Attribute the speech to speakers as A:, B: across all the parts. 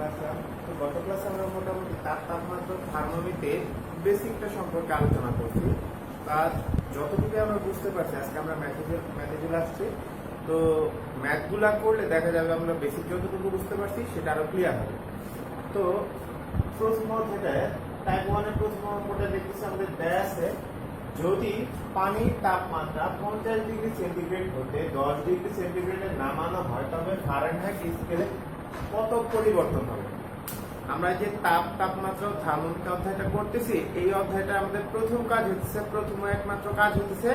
A: আচ্ছা, তো গত ক্লাসে আমরা মোটামুটি তাপমাত্রা থার্মোমিটার বেসিকটা সম্পর্কে আলোচনা করছি। তার যতটুকু আমরা বুঝতে পারছি, আজকে আমরা ম্যাথে চলে আসছি। তো ম্যাথগুলা করলে দেখা যাবে আমরা বেসিক যতটুকু বুঝতে পারছি সেটা আরো ক্লিয়ার হবে। তো প্রশ্ন থেকে টাইপ 1 এর প্রশ্ন নম্বরটা দেখতেছি আমাদের দেয়া আছে, যদি পানির তাপমাত্রা 50 ডিগ্রি সেন্টিগ্রেড হতে 10 ডিগ্রি সেন্টিগ্রেডে নামানো হয় তবে ফারেনহাইট স্কেলে কত পরিবর্তন হবে। আমরা যে তাপমাত্রা থার্মোমিটার অধ্যায়টা করতেছি, এই অধ্যায়টা আমাদের প্রথম কাজ হচ্ছে, প্রথম একমাত্র কাজ হচ্ছে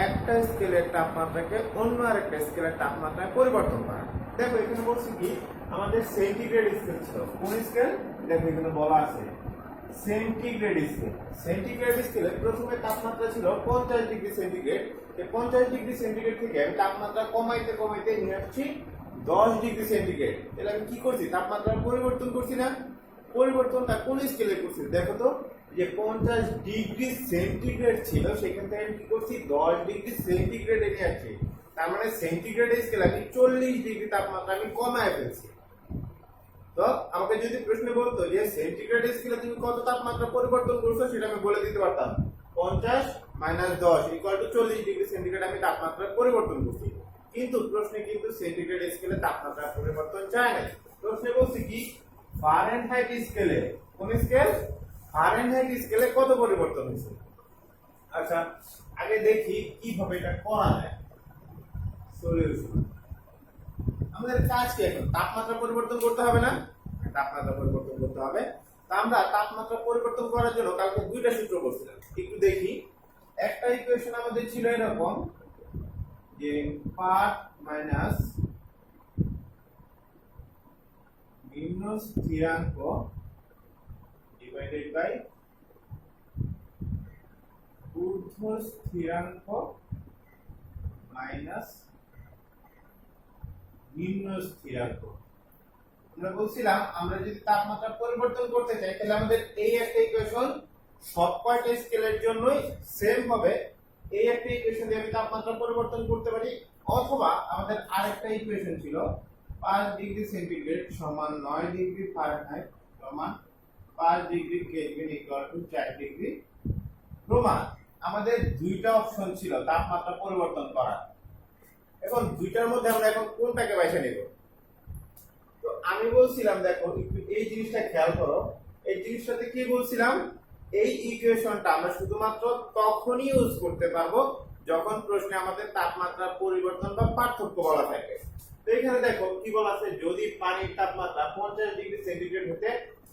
A: একটা স্কেলের তাপমাত্রাকে অন্য আরেকটা স্কেলের তাপমাত্রায় পরিবর্তন করা। দেখো এখানে বলছি কি, আমাদের সেন্টিগ্রেড স্কেল ছিল। কোন স্কেল? দেখো এখানে বলা আছে সেন্টিগ্রেড স্কেল। সেন্টিগ্রেড স্কেলে প্রথমে তাপমাত্রা ছিল 50 ডিগ্রি সেন্টিগ্রেড। এই 50 ডিগ্রি সেন্টিগ্রেড থেকে আমি তাপমাত্রা কমাইতে কমাইতে নিয়ে আসছি 10 ডিগ্রি সেন্টিগ্রেড। তাহলে আমি কি করছি? তাপমাত্রা পরিবর্তন করছি না? পরিবর্তনটা কোন স্কেলে করছি? দেখো তো, যে 50 ডিগ্রি সেন্টিগ্রেড ছিল সেখান থেকে আমি কি করছি? 10 ডিগ্রি সেন্টিগ্রেডে নিয়ে আসছি। তার মানে সেন্টিগ্রেড স্কেলে আমি 40 ডিগ্রি তাপমাত্রা আমি কমায় ফেলছি। তো আমাকে যদি প্রশ্ন বলতো যে সেন্টিগ্রেড স্কেলে তুমি কত তাপমাত্রা পরিবর্তন করছো, সেটা আমি বলে দিতে পারতাম 50 - 10 = 40 ডিগ্রি সেন্টিগ্রেড আমি তাপমাত্রা পরিবর্তন করছি। কিন্তু প্রশ্নে কিন্তু সেন্টিগ্রেড স্কেলে তাপমাত্রা পরিবর্তন চায় না। প্রশ্নে বলছি কি, ফারেনহাইট স্কেলে। কোন স্কেল? ফারেনহাইট স্কেলে কত পরিবর্তন হয়েছে। আচ্ছা, আগে দেখি কিভাবে এটা করা যায়। সলিউশন। আমাদের কাজ কি? এখন তাপমাত্রা পরিবর্তন করতে হবে না? তাপমাত্রা পরিবর্তন করতে হবে। তা আমরা তাপমাত্রা পরিবর্তন করার জন্য কালকে দুইটা সূত্র করছিলাম, একটু দেখি। একটা ইকুয়েশন আমাদের ছিল এরকম, যে পার্ট মাইনাস নিম্ন স্থিরাঙ্ক ডিভাইডেড বাই ঊর্ধ্ব স্থিরাঙ্ক মাইনাস নিম্ন স্থিরাঙ্ক। আমরা বলছিলাম আমরা যদি তাপমাত্রা পরিবর্তন করতে চাই তাহলে আমাদের এই একটা ইকুয়েশন সব কয়টা স্কেলের জন্যই সেম হবে। এই একটা ইকুয়েশন দিয়ে আমি তাপমাত্রা পরিবর্তন করতে পারি, অথবা আমাদের আরেকটা ইকুয়েশন ছিল 5 ডিগ্রি সেন্টিগ্রেড সমান 9 ডিগ্রি ফারেনহাইট সমান 5 degree kelvin equal to 4 degree Roman. আমাদের দুইটা অপশন ছিল তাপমাত্রা পরিবর্তন করার। এখন দুইটার মধ্যে আমরা এখন কোনটাকে বেছে নেব? তো আমি বলছিলাম, দেখো একটু এই জিনিসটা খেয়াল করো। এই জিনিসটাতে কি বলছিলাম, এই ইকুয়েশনটা আমরা শুধুমাত্র তখনই ইউজ করতে পারবো যখন প্রশ্নে আমাদের তাপমাত্রা পরিবর্তন বা পার্থক্য বলা থাকে। তো এখানে দেখো কি বলা আছে, যদি পানির তাপমাত্রা 50 ডিগ্রি সেন্টিগ্রেড হতে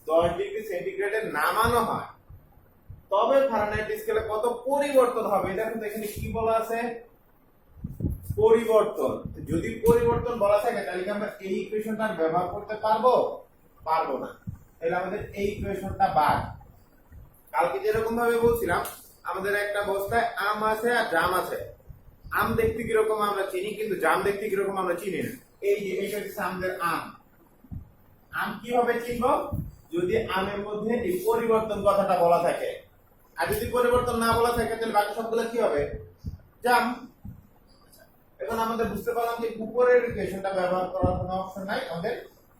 A: 10 ডিগ্রি সেন্টিগ্রেডে নামানো হয় তবে ফারেনহাইট স্কেলে কত পরিবর্তন হবে। দেখো তো এখানে কি বলা আছে, পরিবর্তন। যদি পরিবর্তন বলা থাকে তাহলে কি আমরা এই ইকুয়েশনটা ব্যবহার করতে পারবো? পারবো না। তাহলে আমাদের এই ইকুয়েশনটা বাদ। কালকে যেরকম ভাবে বলছিলাম, আমাদের একটা বস্তায় আম আছে আর জাম আছে। আম দেখতে কিরকম আমরা চিনি, কিন্তু জাম দেখতে কিরকম আমরা চিনি না। এই যে এটা হচ্ছে আমাদের আম। আম কিভাবে চিনবো? যদি আমের মধ্যে এই পরিবর্তন কথাটা বলা থাকে। আর যদি পরিবর্তন না বলা থাকে তাহলে বাকি সবগুলো কি হবে? জাম। এখন আমাদের বুঝতে পারলাম যে উপরের ইকুয়েশনটা ব্যবহার করার কোনো অপশন নাই, আমাদের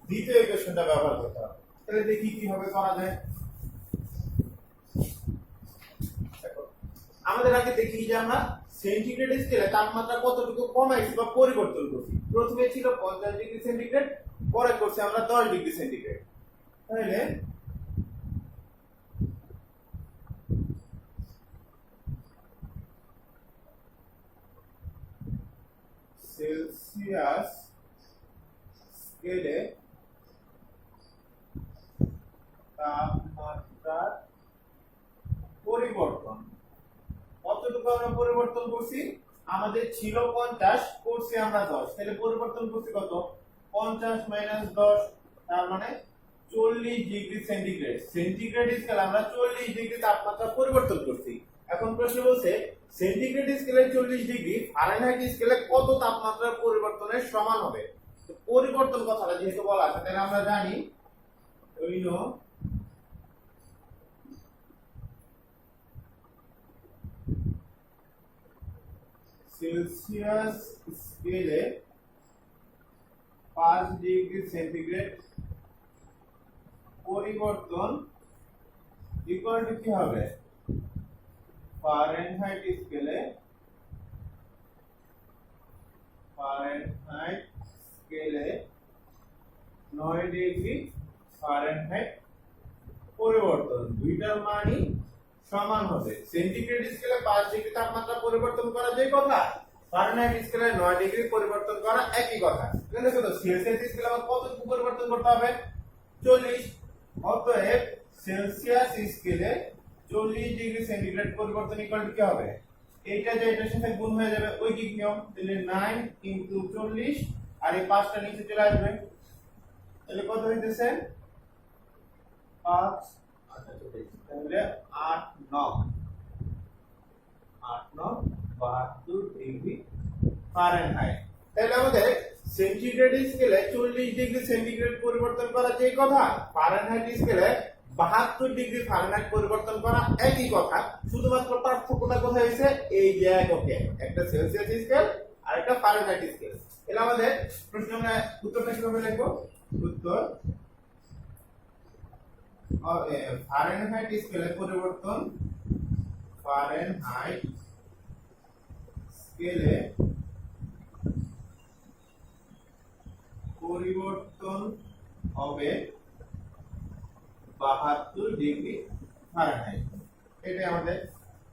A: দ্বিতীয় ইকুয়েশনটা ব্যবহার করতে হবে। তাহলে দেখি কিভাবে করা যায়। আমাদের আগে দেখি যে আমরা সেন্টিগ্রেড স্কেলে তাপমাত্রা কতটুকু কমাইছি বা পরিবর্তন করছি। প্রথমে ছিল 50 ডিগ্রি সেন্টিগ্রেড, পরে করছি আমরা 10 ডিগ্রি সেন্টিগ্রেড। তাহলে সেলসিয়াস স্কেলে তাপমাত্রার পরিবর্তন কতটুকু আমরা পরিবর্তন করছি? আমাদের ছিল 50, করছি আমরা 10, তাহলে পরিবর্তন করছি কত? 50 - 10, তার মানে 40 ডিগ্রি সেন্টিগ্রেড। সেন্টিগ্রেড স্কেলে আমরা 40 ডিগ্রি তাপমাত্রা পরিবর্তন করছি। এখন প্রশ্ন বলছে সেন্টিগ্রেড স্কেলে 40 ডিগ্রি ফারেনহাইট স্কেলে কত তাপমাত্রার পরিবর্তনের সমান হবে। তো পরিবর্তন কথাটা যেহেতু বলা আছে তাহলে আমরা জানি we know সেলসিয়াস স্কেলে 5 ডিগ্রি সেন্টিগ্রেড পরিবর্তন ইকুয়াল টু কি হবে ফারেনহাইট স্কেলে 9 ডিগ্রি ফারেনহাইট পরিবর্তন দুইটার মানই সমান হবে। সেন্টিগ্রেড স্কেলে 5 ডিগ্রি তাপমাত্রা পরিবর্তন করা যে কথা, ফারেনহাইট স্কেলে 9 ডিগ্রি পরিবর্তন করা একই কথা। এখানে দেখো তো সেলসিয়াস স্কেলে আমার কতটুকু পরিবর্তন করতে হবে 40। অতএব সেলসিয়াস স্কেলে 40 ডিগ্রি সেন্টিগ্রেড পরিবর্তন ইকুয়াল টু কি হবে, এইটা যে এটার সাথে গুণ হয়ে যাবে ঐকিক নিয়ম, তাহলে 9 * 40 আর এই 5টা নিচে চলে আসবে, তাহলে কত হইতেছে 5 তাহলে 8 9 72 ডিগ্রি ফারেনহাইট। তাহলে আমাদের সেন্টিগ্রেড স্কেলে 40 ডিগ্রি সেন্টিগ্রেড পরিবর্তন করা যে কথা, ফারেনহাইট স্কেলে 72 ডিগ্রি ফারেনহাইট পরিবর্তন করা একই কথা, শুধুমাত্র পার্থক্যটা কোথায় হয়েছে এই যে এককে, একটা সেলসিয়াস স্কেল আর একটা ফারেনহাইট স্কেল। তাহলে আমাদের প্রশ্ন আমরা উত্তরটা কিভাবে লিখব, উত্তর ফারেনহাইট স্কেলে পরিবর্তন, ফারেনহাইট স্কেলে পরিবর্তন হবে 72 ডিগ্রি ফারেনহাইট, এটাই আমাদের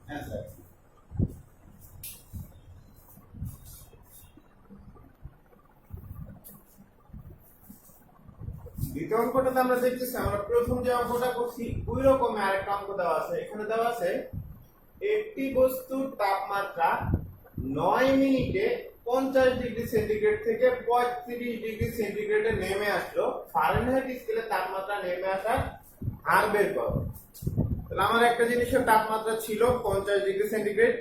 A: অ্যানসার। দ্বিতীয় অঙ্কটাতে আমরা দেখতেছি, আমরা প্রথম যে অঙ্কটা করছি ওই রকম আরেকটা অঙ্ক দেওয়া আছে। এখানে দেওয়া আছে একটি বস্তুর তাপমাত্রা 9 মিনিটে 50 ডিগ্রি সেন্টিগ্রেড থেকে 35 ডিগ্রি সেন্টিগ্রেডে নেমে আসলো, ফারেনহাইট স্কেলে তাপমাত্রা নেমে আসার হার বের করো। তাহলে আমার একটা জিনিসের তাপমাত্রা ছিল 50 ডিগ্রি সেন্টিগ্রেড,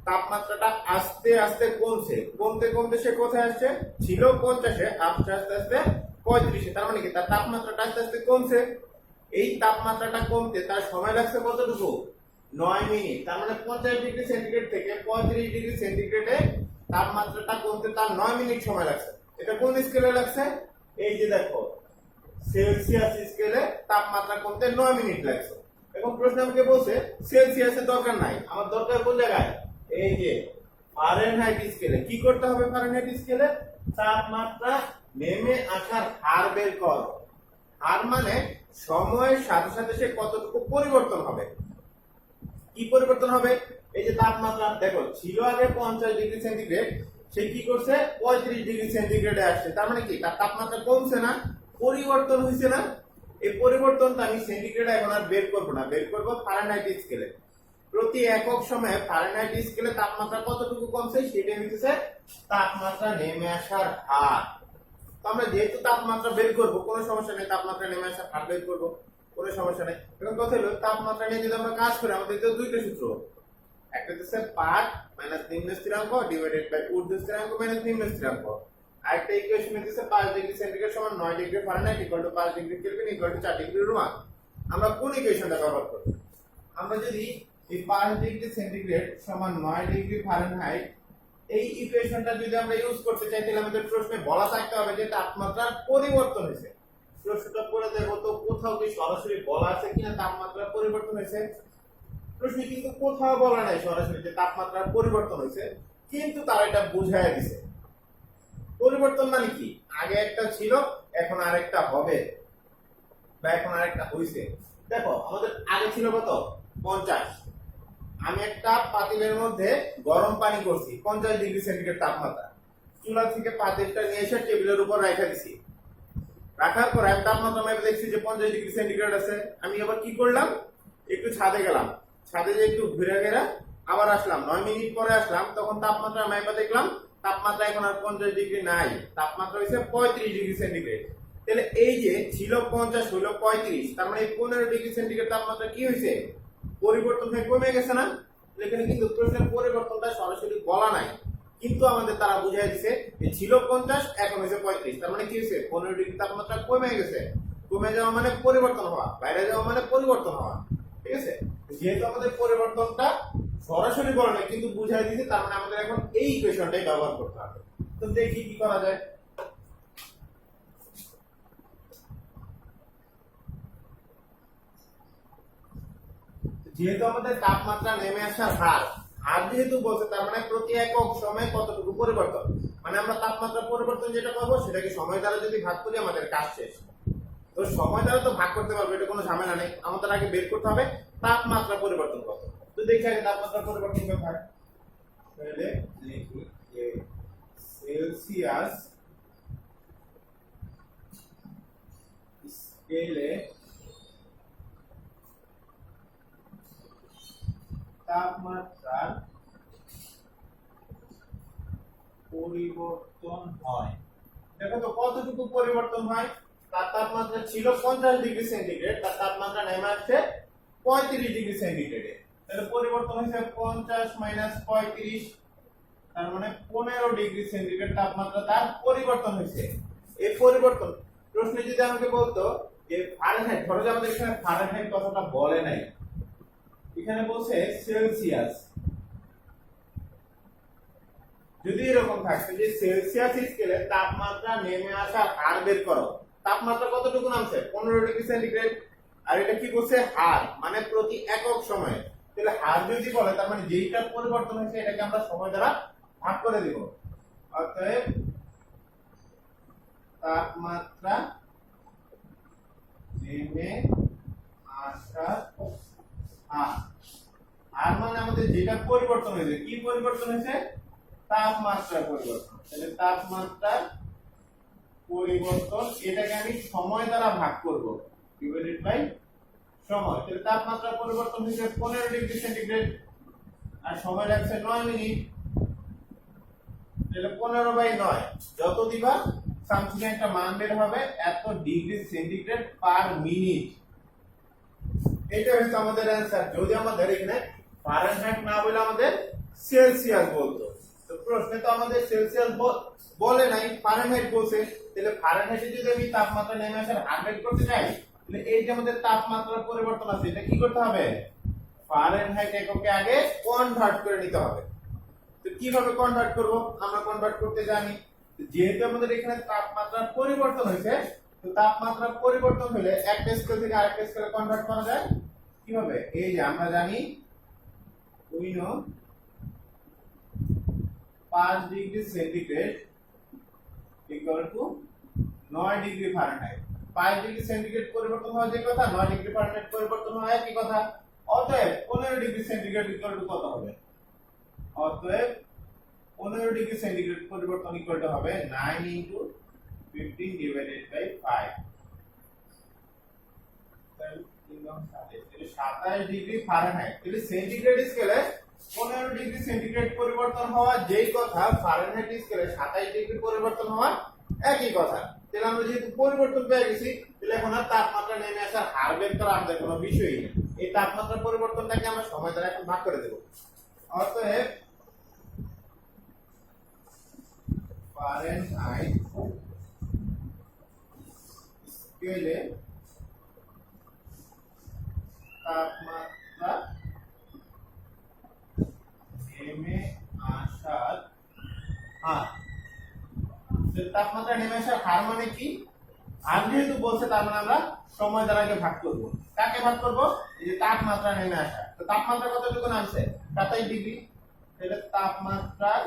A: তাপমাত্রাটা আস্তে আস্তে কমছে, কমতে কমতে সে কোথায় আসছে, ছিল 50-এ, আস্তে আস্তে আস্তে 35-এ, তার মানে কি তার তাপমাত্রাটা আস্তে আস্তে কমছে। এই তাপমাত্রাটা কমতে তার সময় লাগছে কতটুকু, 9 মিনিট। তার মানে 50 ডিগ্রি সেন্টিগ্রেড থেকে 35 ডিগ্রি সেন্টিগ্রেডে তাপমাত্রাটা কমতে তার 9 মিনিট সময় লাগছে। এটা কোন স্কেলে লাগছে, এই যে দেখো সেলসিয়াস স্কেলে তাপমাত্রা কমতে 9 মিনিট লাগছে। এখন প্রশ্ন আমাকে বলছে সেলসিয়াসের দরকার নাই, আমার দরকার কোন জায়গায়, এই যে ফারেনহাইট স্কেলে। কি করতে হবে, ফারেনহাইট স্কেলে তাপমাত্রা নেমে আসার হার বের কর। হার মানে সময়ের সাথে সাথে সে কতটুকু পরিবর্তন হবে। কি পরিবর্তন হবে, এই যে তাপমাত্রা দেখো ছিল আগে 50 ডিগ্রি সেন্টিগ্রেড, সে কি করছে 35 ডিগ্রি সেন্টিগ্রেডে আসছে, তার মানে কি তার তাপমাত্রা কমছে না, পরিবর্তন হয়েছে না। এই পরিবর্তনটা আমি সেন্টিগ্রেডে এখন আর বের করবো না, বের করবো ফারেনহাইট স্কেলে। প্রতি একক সময়ে ফারেনহাইট স্কেলে তাপমাত্রা কতটুকু কমছে সেটা হচ্ছে তাপমাত্রা নেমে আসার হার। তো আমরা যেহেতু তাপমাত্রা বের করবো, কোনো সমস্যা নেই, তাপমাত্রা নেমে আসার হার বের করবো, কোনো সমস্যা নেই। এখন কথা হলো তাপমাত্রা নিয়ে যদি আমরা কাজ করি, আমাদের তো দুইটা সূত্র, একটা হচ্ছে পাঠ মাইনাস নিম্ন স্থিরাঙ্ক ডিভাইডেড বাই ঊর্ধ্ব স্থিরাঙ্ক মাইনাস নিম্ন স্থিরাঙ্ক। আরেকটা ইকুয়েশন হচ্ছে 5 ডিগ্রি সেন্টিগ্রেড সমান 9 degree Fahrenheit equal to 5 degree kelvin equal to 4 degree Roman. আমরা কোন ইকুয়েশনটা ব্যবহার করব, আমরা যদি এই 5 ডিগ্রি সেন্টিগ্রেড সমান 9 ডিগ্রি ফারেনহাইট এই ইকুয়েশনটা যদি আমরা ইউজ করতে চাই, তাহলে আমাদের প্রশ্নে বলা থাকতে হবে যে তাপমাত্রার পরিবর্তন হয়েছে। প্রশ্নটা পড়ে দেখো তো কোথাও কি সরাসরি বলা আছে কিনা তাপমাত্রার পরিবর্তন হয়েছে। প্রশ্নে কিন্তু কোথাও বলা নাই সরাসরি যে তাপমাত্রার পরিবর্তন হয়েছে, কিন্তু তারা এটা বুঝায় দিছে। পরিবর্তন মানে কি, আগে একটা ছিল এখন আরেকটা হবে বা এখন আরেকটা হইছে। দেখো আমাদের আগে ছিল কত 50, আমি একটা পাতিলের মধ্যে গরম পানি করছি 50 ডিগ্রি সেন্টিগ্রেড তাপমাত্রা, চুলা থেকে পাতিলটা নিয়ে এসে টেবিলের উপর রাখা দিছি, রাখার পর আমি তাপমাত্রা মেপে দেখছি যে 50 ডিগ্রি সেন্টিগ্রেড আছে। আমি আবার কি করলাম, একটু ছাদে গেলাম, ছাদে যে একটু ঘুরে ঘেরা আবার আসলাম, 9 মিনিট পরে আসলাম, তখন তাপমাত্রা মেপে দেখলাম তাপমাত্রা এখন আর 50 ডিগ্রি নাই, তাপমাত্রা হয়েছে 35 ডিগ্রি সেন্টিগ্রেড। তাহলে এই যে ছিল 50 হলো 35, তার মানে 15 ডিগ্রি সেন্টিগ্রেড তাপমাত্রা কি হয়েছে, পরিবর্তন হয়ে কমে গেছে না। এখানে কিন্তু প্রশ্নের পরিবর্তনটা সরাসরি বলা নাই, কিন্তু আমাদের তারা বুঝাই দিছে যে ছিল 50 এখন হয়েছে 35, তার মানে কি হয়েছে 15 ডিগ্রি তাপমাত্রা কমে গেছে। কমে যাওয়া মানে পরিবর্তন হওয়া, বাইরে যাওয়া মানে পরিবর্তন হওয়া, ঠিক আছে। যেহেতু আমাদের পরিবর্তনটা সরাসরি বলা নাই কিন্তু বুঝাই দিছে, তার মানে আমাদের এখন এই ইকুয়েশনটাই ব্যবহার করতে হবে। তো দেখি কি করা যায়। যেহেতু আমাদের তাপমাত্রা নেমে আসার হার হার যেহেতু বলছে তার মানে প্রতি একক সময়ে কতটুকু পরিবর্তন, মানে আমরা তাপমাত্রা পরিবর্তন যেটা পাবো সেটাকে সময় দ্বারা যদি ভাগ করি আমাদের কাজ শেষ। তো সময় দ্বারা তো ভাগ করতে পারবো, এটা কোনো ঝামেলা নেই। আমাদের আগে বের করতে হবে তাপমাত্রা পরিবর্তন কত। তো দেখি আগে তাপমাত্রা পরিবর্তন কত হয়। তাহলে লিখি যে সেলসিয়াস স্কেলে তাপমাত্রার পরিবর্তন হয়। দেখো তো কতটুকু পরিবর্তন হয়। তার তাপমাত্রা ছিল 50 ডিগ্রি সেন্টিগ্রেড, তার তাপমাত্রা নেমে আসছে 35 ডিগ্রি সেন্টিগ্রেডে। তাহলে পরিবর্তন হয়েছে 50 মাইনাস 35, তার মানে 15 ডিগ্রি সেন্টিগ্রেড তাপমাত্রা তার পরিবর্তন হয়েছে। এই পরিবর্তন প্রশ্নে যদি আমাকে বলতো যে ফারেনহাইট, ধরো যে আমাদের এখানে ফারেনহাইট কথাটা বলে নাই, এখানে বলছে সেলসিয়াস। যদি এরকম থাকতো যে সেলসিয়াস স্কেলে তাপমাত্রা নেমে আসা হার বের করো, তাপমাত্রা কতটুকু নামছে 15 ডিগ্রি সেন্টিগ্রেড, আর এটা কি বলছে হার, মানে প্রতি একক সময়ে। তাহলে হার যদি বলে তার মানে যেইটা পরিবর্তন হয়েছে এটাকে আমরা সময় দ্বারা ভাগ করে দিব। অতএব তাপমাত্রা নেমে আসা হার, আর মানে আমাদের যেটা পরিবর্তন হয়েছে, কি পরিবর্তন হয়েছে, তাপমাত্রার পরিবর্তন। তাহলে তাপমাত্রার পরিবর্তন, এটাকে আমি সময় দ্বারা ভাগ করব, ডিভাইডেড বাই সময়। তাহলে তাপমাত্রার পরিবর্তন হয়েছে 15 ডিগ্রি সেন্টিগ্রেড, আর সময় লাগছে 9 মিনিট। তাহলে 15/9 যত দিবা সামথিং একটা মান বের হবে, এত ডিগ্রি সেন্টিগ্রেড পার মিনিট। এটা হচ্ছে আমাদের অ্যানসার। যদি আমাদের এখানে ফারেনহাইট না বলে আমাদের সেলসিয়াস বলতো, তো প্রশ্নে তো আমাদের সেলসিয়াস বলে নাই, ফারেনহাইট বলছে। তাহলে ফারেনহাইটে যদি আমি তাপমাত্রা নেমে আসার হার বের করতে চাই, তাহলে এই যে আমাদের তাপমাত্রার পরিবর্তন আছে, এটা কি করতে হবে, ফারেনহাইট এককে আগে কনভার্ট করে নিতে হবে। তো কিভাবে কনভার্ট করব, আমরা কনভার্ট করতে জানি। যেহেতু আমাদের এখানে তাপমাত্রার পরিবর্তন হয়েছে, তো তাপমাত্রার পরিবর্তন হলে একটা স্কেল থেকে আরেকটা স্কেলে কনভার্ট করা যায় কিভাবে, এই যে আমরা জানি we know 5 degree centigrade equal to 9 degree Fahrenheit. 5 degree centigrade পরিবর্তন হয় যে কথা, 9 ডিগ্রি ফারেনহাইট পরিবর্তন হয় কি কথা। অতএব 15 ডিগ্রি সেন্টিগ্রেড ইকুয়াল টু কত হবে, অতএব 15 ডিগ্রি সেন্টিগ্রেড পরিবর্তন ইকুয়াল টু হবে 9 ইনটু 15 ডিভাইডেড বাই 5। তাহলে 27 ডিগ্রি ফারেনহাইট। তাহলে সেন্টিগ্রেড স্কেলে 15 ডিগ্রি সেন্টিগ্রেড পরিবর্তন হওয়া যেই কথা, ফারেনহাইট স্কেলে 27 ডিগ্রি পরিবর্তন হওয়া একই কথা। তাহলে আমরা যেহেতু পরিবর্তন পেয়ে গেছি, তাহলে এখন আর তাপমাত্রা নেমে আসার হার বের করা আমাদের কোনো বিষয়ই নেই। এই তাপমাত্রা পরিবর্তনটাকে আমরা সময় দ্বারা এখন ভাগ করে দেব। অতএব ফারেনহাইট স্কেলে তাপমাত্রা নেমে আসার হার, তাপমাত্রা নেমে আসার হার মানে কি, হার যেহেতু বলছে তার মানে আমরা সময় দ্বারা ভাগ করব। কাকে ভাগ করব, এই যে তাপমাত্রা নেমে আসা। তো তাপমাত্রা কতটুকু নামছে 27 ডিগ্রি, তাহলে তাপমাত্রার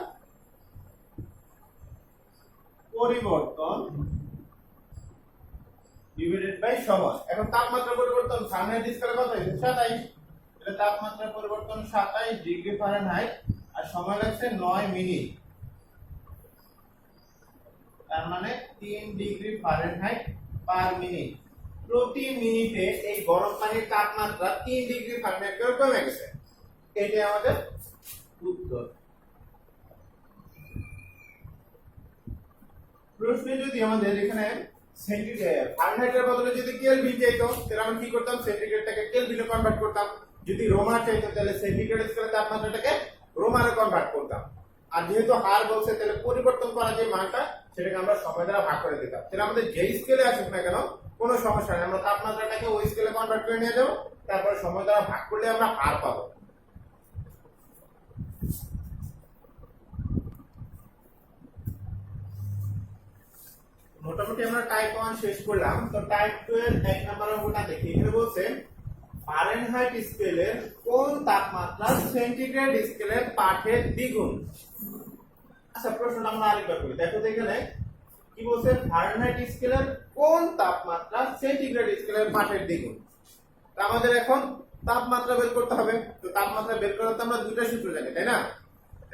A: পরিবর্তন ডিভাইডেড বাই সময়। এখন তাপমাত্রা পরিবর্তন ফারেনহাইট স্কেলে কত হয়েছে 27, তাহলে তাপমাত্রা পরিবর্তন 27 ডিগ্রি ফারেনহাইট, আর সময় লাগছে 9 মিনিট, তার মানে 3 ডিগ্রি ফারেনহাইট পার মিনিট। প্রতি মিনিটে এই গরম পানির তাপমাত্রা 3 ডিগ্রি ফারেনহাইট করে কমে গেছে। এটাই আমাদের উত্তর। প্রশ্নে যদি আমাদের এখানে সেন্টিগ্রেড ফারেনহাইটের বদলে যদি কেলভিন চাইতো, তাহলে আমরা কি করতাম, সেন্টিগ্রেডটাকে কেলভিনে কনভার্ট করতাম। যদি রোমান চাইতো তাহলে সেন্টিগ্রেড স্কেলে তাপমাত্রাটাকে রোমানে কনভার্ট করতাম। আর যেহেতু হার বলছে, তাহলে পরিবর্তন করা যে মানটা সেটাকে আমরা সময় দ্বারা ভাগ করে দিতাম। তাহলে আমাদের যেই স্কেলে আসুক না কেন কোনো সমস্যা নেই, আমরা তাপমাত্রাটাকে ওই স্কেলে কনভার্ট করে নিয়ে যাবো, তারপরে সময় দ্বারা ভাগ করলে আমরা হার পাবো। মোটামুটি আমরা টাইপ 1 শেষ করলাম। তো টাইপ 2 এর 1 নম্বর অঙ্কটা দেখি। এখানে বলছে ফারেনহাইট স্কেলের কোন তাপমাত্রা সেন্টিগ্রেড স্কেলের পাঠের দ্বিগুণ? আচ্ছা, প্রশ্নটা আমরা আরেকবার করি। দেখো তো এখানে কি বলছে, ফারেনহাইট স্কেলের কোন তাপমাত্রা সেন্টিগ্রেড স্কেলের পাঠের দ্বিগুণ। তো আমাদের এখন তাপমাত্রা বের করতে হবে। তো তাপমাত্রা বের করতে আমরা দুটো সূত্র জানি, তাই না?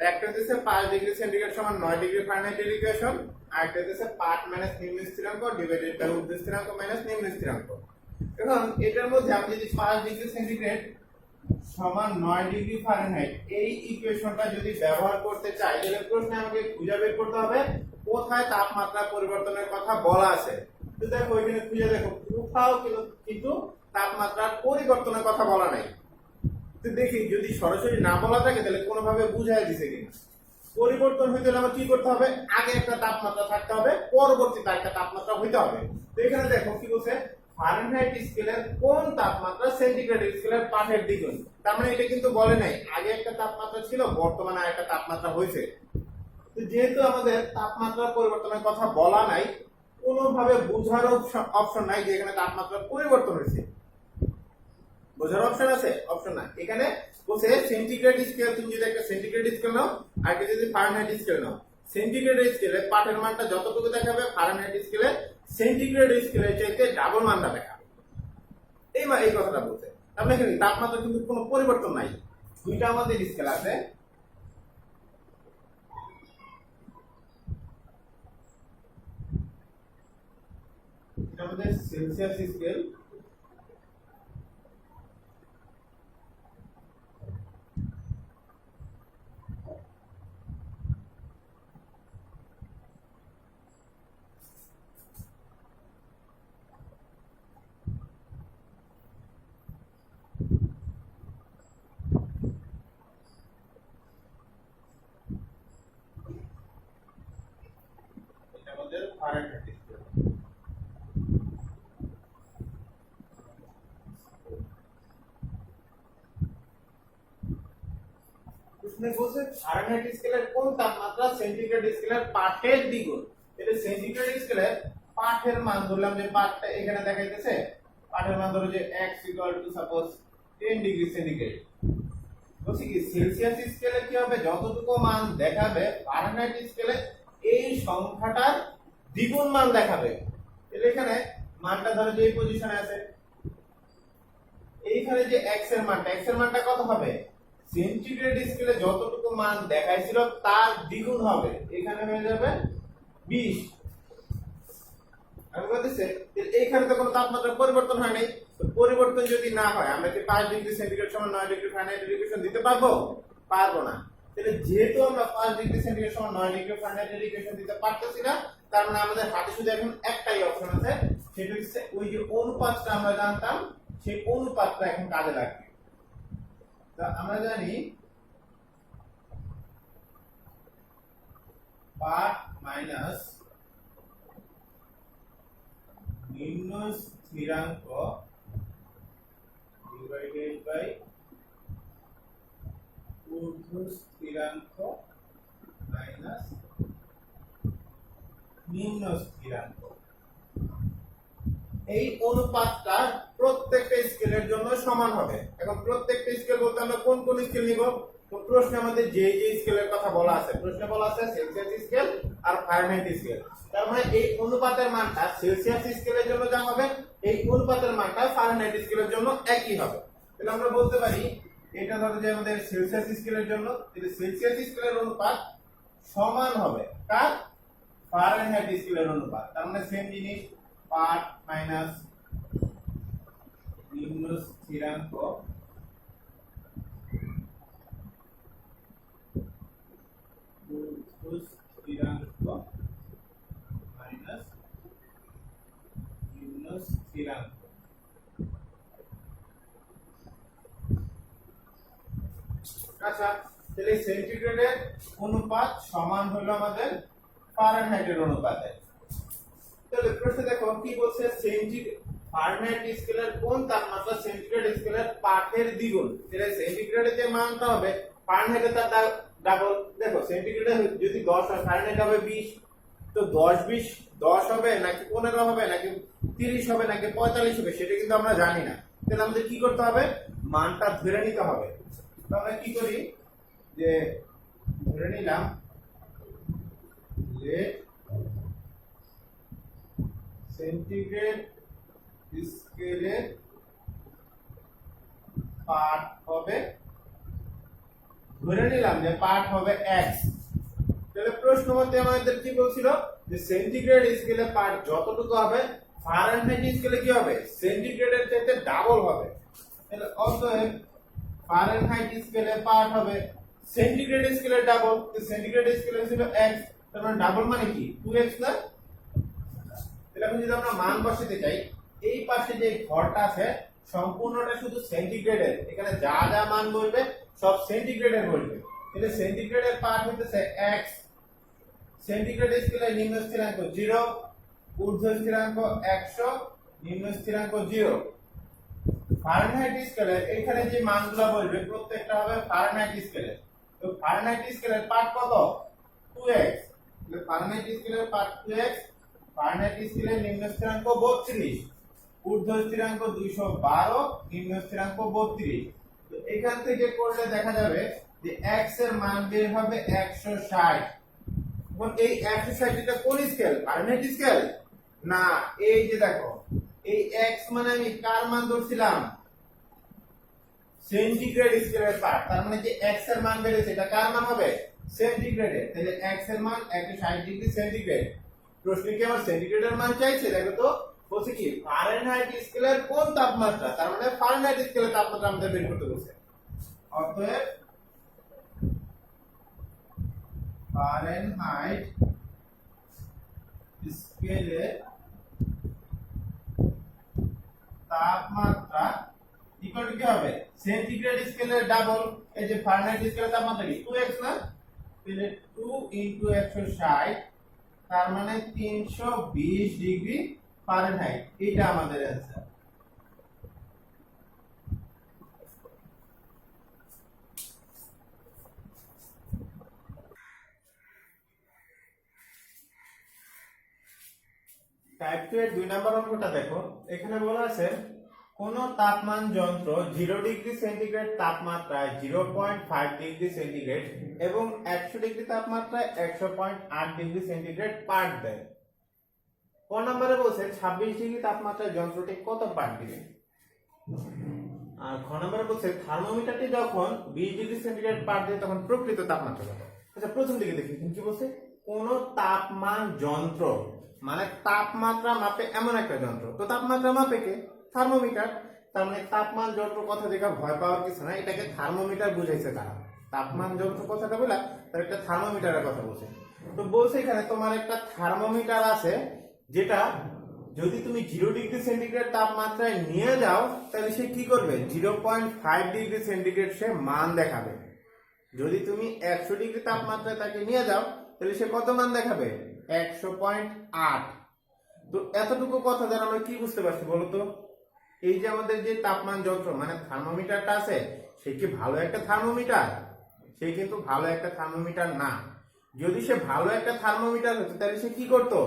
A: একটা হচ্ছে 5 ডিগ্রি সেন্টিগ্রেড সমান 9 ডিগ্রি ফারেনহাইটের ইকুয়েশন, আর একটা হচ্ছে পাঠ মাইনাস নিম্ন স্থিরাঙ্ক ডিভাইডেড বাই ঊর্ধ্ব স্থিরাঙ্ক মাইনাস নিম্ন স্থিরাঙ্ক। এখন এটার মধ্যে আমি যদি 5 ডিগ্রি সেন্টিগ্রেড সমান 9 ডিগ্রি ফারেনহাইট এই ইকুয়েশনটা যদি ব্যবহার করতে চাই, তাহলে প্রশ্নে আমাকে খুঁজে বের করতে হবে কোথায় তাপমাত্রা পরিবর্তনের কথা বলা আছে। তো দেখো এখানে খুঁজে দেখো, কোথাও কিন্তু তাপমাত্রার পরিবর্তনের কথা বলা নাই। তো দেখি যদি সরাসরি না বলা থাকে তাহলে কোনোভাবে বুঝাই দিছে কিনা। পরিবর্তন হইতে হলে আমার কি করতে হবে, আগে একটা তাপমাত্রা থাকতে হবে, পরবর্তীতে একটা তাপমাত্রা হইতে হবে। তো এখানে দেখো কি বলছে, ফারেনহাইট স্কেলের কোন তাপমাত্রা সেন্টিগ্রেড স্কেলের পাঠের দ্বিগুণ। তার মানে এটা কিন্তু বলে নাই আগে একটা তাপমাত্রা ছিল, বর্তমানে আরেকটা তাপমাত্রা হয়েছে। তো যেহেতু আমাদের তাপমাত্রার পরিবর্তনের কথা বলা নাই, কোনোভাবে বোঝার অপশন নাই যে এখানে তাপমাত্রা পরিবর্তন হয়েছে। বোঝার অপশন আছে? অপশন না। এখানে বলছে সেন্টিগ্রেড স্কেল, তুমি যদি একটা সেন্টিগ্রেড স্কেল নাও আর একটা যদি ফারেনহাইট স্কেল নাও, সেন্টিগ্রেড স্কেলে পাঠের মানটা যতটুকু দেখাবে, ফারেনহাইট স্কেলে সেন্টিগ্রেড স্কেলের চাইতে ডাবল মানটা দেখাবে। এই কথাটা বলতে তাহলে এখানে তাপমাত্রা কিন্তু কোনো পরিবর্তন নাই। দুইটা আমাদের স্কেল আছে, এটা আমাদের সেলসিয়াস স্কেল আমাদের ফারেনহাইট স্কেল। প্রশ্নে বলছে ফারেনহাইট স্কেলের কোন তাপমাত্রা সেন্টিগ্রেড স্কেলের পাঠের দ্বিগুণ। এটা সেন্টিগ্রেড স্কেলের পাঠের মান ধরলাম, যে পাঠটা এখানে দেখাইতেছে, পাঠের মান ধরো যে x সাপোজ 10 ডিগ্রি সেন্টিগ্রেড। বলছি কি সেলসিয়াস স্কেলে কি হবে, যতটুকু মান দেখাবে ফারেনহাইট স্কেলে এই সংখ্যাটার দ্বিগুণ মান দেখাবে। তাহলে এখানে মানটা ধরো যে এই পজিশনে আছে, এইখানে যে x এর মানটা কত হবে, সেন্টিগ্রেড স্কেলে যতটুকু মান দেখাইছিল তার দ্বিগুণ হবে, এখানে হয়ে যাবে 20। আমি বলতেছি এইখানে তো কোনো তাপমাত্রা পরিবর্তন হয় নাই। পরিবর্তন যদি না হয়, আমরা কি 5 ডিগ্রি সেন্টিগ্রেড সমান 9 ডিগ্রি ফারেনহাইট ইকুয়েশন দিতে পারবো? পারবো না। তাহলে যেহেতু আমরা 5 ডিগ্রি সেন্টিগ্রেড সমান 9 ডিগ্রি ফারেনহাইট ইকুয়েশন দিতে পারতেছি না, তার মানে আমাদের হাতে শুধু এখন একটাই অপশন আছে, সেটা হচ্ছে ওই যে অনুপাতটা আমরা জানতাম, সেই অনুপাতটা এখন কাজে লাগবে। তো আমরা জানি পাঠ মাইনাস নিম্ন স্থিরাঙ্ক ডিভাইডেড বাই ঊর্ধ্ব স্থিরাঙ্ক মাইনাস নিম্ন স্থিরাঙ্ক। এই অনুপাতটা প্রত্যেকটা স্কেলের জন্য সমান হবে। এখন প্রত্যেকটা স্কেল বলতে আমরা কোন কোন স্কেল নিব? তো প্রশ্নে আমাদের যে স্কেলের কথা বলা আছে, প্রশ্নে বলা আছে সেলসিয়াস স্কেল আর ফারেনহাইট স্কেল। তার মানে এই অনুপাতের মানটা সেলসিয়াস স্কেলের জন্য যা হবে, এই অনুপাতের মানটা ফারেনহাইট স্কেলের জন্য একই হবে। তাহলে আমরা বলতে পারি এটা ধরো যে আমাদের সেলসিয়াস স্কেলের জন্য, তাহলে সেলসিয়াস স্কেলের অনুপাত সমান হবে কার? ফারেনহাইট স্কেলের অনুপাত। তার মানে সেম জিনিস, পাঠ মাইনাস নিম্ন স্থিরাঙ্ক ঊর্ধ্ব স্থিরাঙ্ক মাইনাস নিম্ন স্থিরাঙ্ক। আচ্ছা, তাহলে সেন্টিগ্রেডের অনুপাত সমান হলো আমাদের ফারেনহাইটের অনুপাতের। তাহলে প্রশ্ন দেখো কি বলছে, ফারেনহাইট স্কেলের কোন তাপমাত্রা সেন্টিগ্রেড স্কেলের পাঠের দ্বিগুণ। তাহলে সেন্টিগ্রেডের যে মানটা হবে ফারেনহাইটে তার ডাবল। দেখো সেন্টিগ্রেডে যদি 10 হয়, ফারেনহাইট হবে 20। তো 10 হবে নাকি 15 হবে নাকি 30 হবে নাকি 45 হবে সেটা কিন্তু আমরা জানি না। তাহলে আমাদের কি করতে হবে, মানটা ধরে নিতে হবে। তো আমরা কি করি, যে ধরে নিলাম যে সেন্টিগ্রেড স্কেলের পার্ট হবে, ধরে নিলাম যে পার্ট হবে x। তাহলে প্রশ্ন মতে আমাদের কি বলছিল, যে সেন্টিগ্রেড স্কেলে পার্ট যতটুকু হবে ফারেনহাইট স্কেলে কি হবে, সেন্টিগ্রেডের চাইতে ডাবল হবে। তাহলে অতএব ফারেনহাইট স্কেলে পার্ট হবে সেন্টিগ্রেড স্কেলের ডাবল। তো সেন্টিগ্রেড স্কেলে ছিল x, তার মানে ডাবল মানে কি 2x না। তাহলে এখন যদি আমরা মান বসাতে চাই, এই পাশে যে ঘরটা আছে সম্পূর্ণটা শুধু সেন্টিগ্রেডের, এখানে যা যা মান বলবে সব সেন্টিগ্রেডের বলবে। তাহলে সেন্টিগ্রেডের পার্ট হচ্ছে x, সেন্টিগ্রেড স্কেলের নিম্ন স্থিরাঙ্ক 0, ঊর্ধ্ব স্থিরাঙ্ক 100, নিম্ন স্থিরাঙ্ক 0। ফারেনহাইট স্কেলের এখানে যে মানগুলো বলবে প্রত্যেকটা হবে ফারেনহাইট স্কেলের। তো ফারেনহাইট স্কেলের পার্ট কত, 2x। তাহলে ফারেনহাইট স্কেলের পার্ট 2x, ফারেনহাইট স্কেলের নিম্ন স্থিরাঙ্ক 32, ঊর্ধ্ব স্থিরাঙ্ক 212, নিম্ন স্থিরাঙ্ক 32। তো এখান থেকে করলে দেখা যাবে যে x এর মান বের হবে 160। এবং এই 160 এটা কোন স্কেল, ফারেনহাইট স্কেল না। এই যে দেখো এই x মানে আমি কার মান ধরছিলাম, সেন্টিগ্রেড স্কেলের পার্ট। তার মানে যে x এর মান বেড়েছে এটা কার মান হবে, সেন্টিগ্রেডে। তাহলে x এর মান 160 ডিগ্রি সেন্টিগ্রেড। প্রশ্নে কি আমার সেন্টিগ্রেডের মান চাইছে, দেখো তো বলছে কি ফারেনহাইট স্কেলের কোন তাপমাত্রা, তার মানে ফারেনহাইট স্কেলের তাপমাত্রা আমাদের বের করতে বলছে। অতএব ফারেনহাইট স্কেলের তাপমাত্রা ইকুয়াল টু কি হবে, সেন্টিগ্রেড স্কেলের ডাবল। এই যে ফারেনহাইট স্কেলের তাপমাত্রা কি 2x না, তাহলে 2 ইনটু 160, তার মানে 320 ডিগ্রি ফারেনহাইট। এটা আমাদের অ্যানসার। টাইপ 2 এর 2 নম্বর অঙ্কটা দেখো, এখানে বলা আছে কোন তাপমান যন্ত্র 0 ডিগ্রি সেন্টিগ্রেড তাপমাত্রায় 0.5 ডিগ্রি সেন্টিগ্রেড এবং 100 ডিগ্রি তাপমাত্রায় 100.8 ডিগ্রি সেন্টিগ্রেড পার্ট দেয়। ক নম্বরে বলছে 26 ডিগ্রি তাপমাত্রায় যন্ত্রটি কত পার্ট দিবে। আর খ নম্বরে বলছে থার্মোমিটারটি যখন 20 ডিগ্রি সেন্টিগ্রেড পার্ট দেয় তখন প্রকৃত তাপমাত্রা কত। আচ্ছা প্রথম দিকে দেখি কি বলছে, কোন তাপমান যন্ত্র মানে তাপমাত্রা মাপে এমন একটা যন্ত্র। তো তাপমাত্রা মাপে কে, থার্মোমিটার। তার মানে তাপমান যন্ত্র কথা দেখে ভয় পাওয়ার কিছু না, এটাকে থার্মোমিটার বুঝাইছে তারা। তাপমান যন্ত্র কথাটা বলা তার একটা থার্মোমিটারের কথা বলছে। তো বলছে এখানে তোমার একটা থার্মোমিটার আছে, যেটা যদি তুমি 0 ডিগ্রি সেন্টিগ্রেড তাপমাত্রায় নিয়ে যাও তাহলে সে কি করবে, 0.5 ডিগ্রি সেন্টিগ্রেড সে মান দেখাবে। যদি তুমি 100 ডিগ্রি তাপমাত্রায় তাকে নিয়ে যাও তাহলে সে কত মান দেখাবে, 100.8। তো এতটুকু কথা দ্বারা আমরা কি বুঝতে পারছি বলতো, এই যে আমাদের যে তাপমান যন্ত্র মানে থার্মোমিটারটা আছে সে কি ভালো একটা থার্মোমিটার, সে কিন্তু ভালো একটা থার্মোমিটার না। যদি সে ভালো একটা থার্মোমিটার হতো তাহলে সে কি করতো,